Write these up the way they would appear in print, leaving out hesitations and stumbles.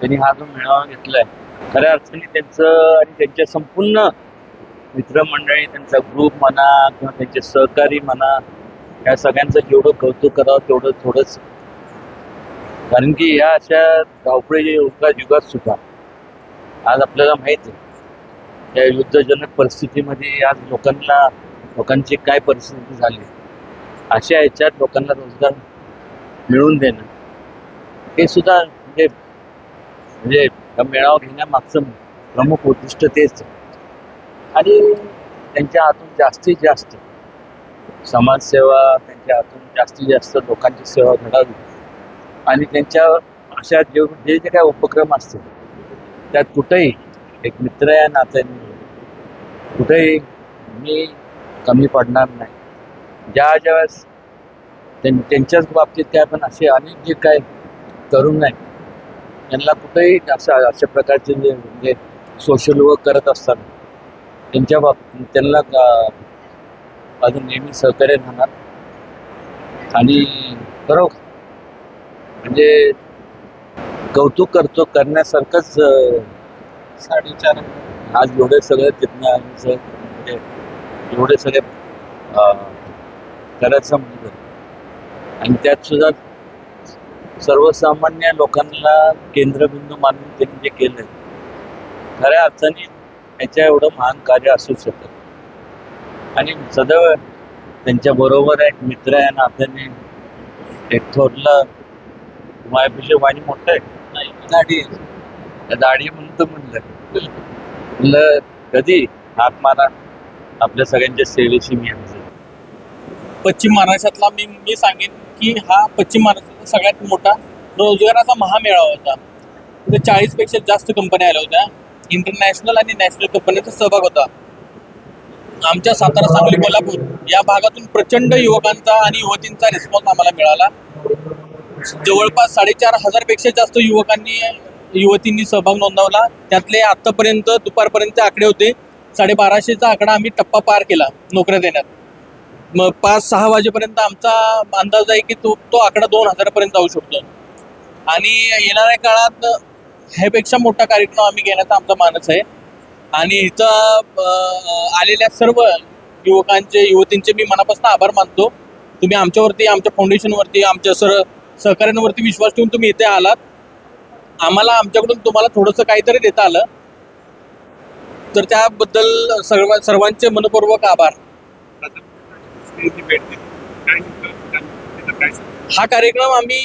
त्यांनी हा जो मेळावा घेतलाय खऱ्या अर्थाने त्यांचं आणि त्यांच्या संपूर्ण मित्रमंडळी, त्यांचा ग्रुप म्हणा किंवा त्यांचे सहकारी म्हणा, या सगळ्यांचं जेवढं कौतुक करावं तेवढं थोडंच. कारण की या अशा धावपळीच्या युगात सुद्धा आज आपल्याला माहिती आहे या युद्धजनक परिस्थितीमध्ये आज लोकांची काय परिस्थिती झाली, अशा ह्याच्यात लोकांना रोजगार मिळवून देणं हे सुद्धा म्हणजे हा मेळावा घेण्यामागचं प्रमुख उद्दिष्ट तेच आहे. आणि त्यांच्या हातून जास्तीत जास्त समाजसेवा, त्यांच्या हातून जास्तीत जास्त लोकांची सेवा घडावी आणि त्यांच्या अशा जे जे काय उपक्रम असतील त्यात कुठेही एक मित्र या नात्याने कुठेही मी कमी पडणार नाही. ज्यावेळेस त्यांच्याच बाबतीत काय पण असे अनेक जे काय तरुण आहेत त्यांना कुठेही अशा प्रकारचे म्हणजे सोशल वर्क करत असताना त्यांच्या बाबतीत त्यांना अजून नेहमी सहकार्य राहणार. आणि बरोबर म्हणजे कौतुक करण्यासारखंच 4.5 आज एवढे सगळे तिथनं म्हणजे एवढे सगळे करायचं म्हणजे आणि त्यात सुद्धा सर्वसामान्य लोकांना केंद्रबिंदू मानून त्यांनी जे केलं खऱ्या अर्थाने याच्या एवढं महान कार्य असू शकत. आणि सदैव त्यांच्याबरोबर एक मित्र आहे नात्याने एक थोरला माझ्यापेक्षा वाणी मोठं आहे दाढी म्हणतो म्हणलं कधी हात मारा आपल्या सगळ्यांच्या सेवेशी मी आहे. पश्चिम महाराष्ट्रातला मी सांगेन की हा पश्चिम महाराष्ट्राचा सगळ्यात मोठा रोजगाराचा महामेळावा होता. तिथे 40पेक्षा जास्त कंपन्या आल्या होत्या. इंटरनॅशनल आणि नॅशनल कंपन्यांचा सहभाग होता. आमच्या सातारा, सांगली, कोल्हापूर या भागातून प्रचंड युवकांचा आणि युवतींचा रिस्पॉन्स आम्हाला मिळाला. जवळपास 4,500पेक्षा जास्त युवतींनी सहभाग नोंदवला. त्यातले आतापर्यंत दुपारपर्यंतचे आकडे होते 1250चा आकडा आम्ही टप्पा पार केला नोकऱ्या देण्यात. मग 5-6 वाजेपर्यंत आमचा अंदाज आहे की तो आकडा 2000पर्यंत जाऊ शकतो. आणि येणाऱ्या काळात ह्यापेक्षा मोठा कार्यक्रम आम्ही घेण्याचा आमचा मानस आहे. आणि इथं आलेल्या सर्व युवतींचे मी मनापासून आभार मानतो. तुम्ही आमच्यावरती, आमच्या फाउंडेशनवरती, आमच्या सहकार्यांवरती विश्वास ठेवून तुम्ही इथे आलात. आम्हाला आमच्याकडून तुम्हाला थोडंसं काहीतरी देता आलं तर त्याबद्दल सर्वांचे मनपूर्वक आभार. हा कार्यक्रम आम्ही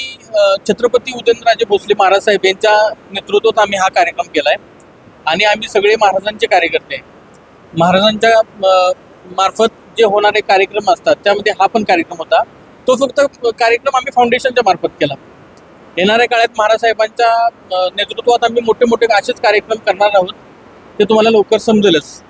छत्रपती उदयनराजे भोसले महाराज साहेब यांच्या नेतृत्वात आम्ही हा कार्यक्रम केलाय. आणि आम्ही सगळे महाराजांचे कार्यकर्ते, महाराजांच्या मार्फत जे होणारे कार्यक्रम असतात त्यामध्ये हा पण कार्यक्रम होता. तो फक्त कार्यक्रम आम्ही फाउंडेशनच्या मार्फत केला. येणाऱ्या काळात महाराज साहेबांच्या नेतृत्वात आम्ही मोठे मोठे असेच कार्यक्रम करणार आहोत. ते तुम्हाला लवकर समजेलच.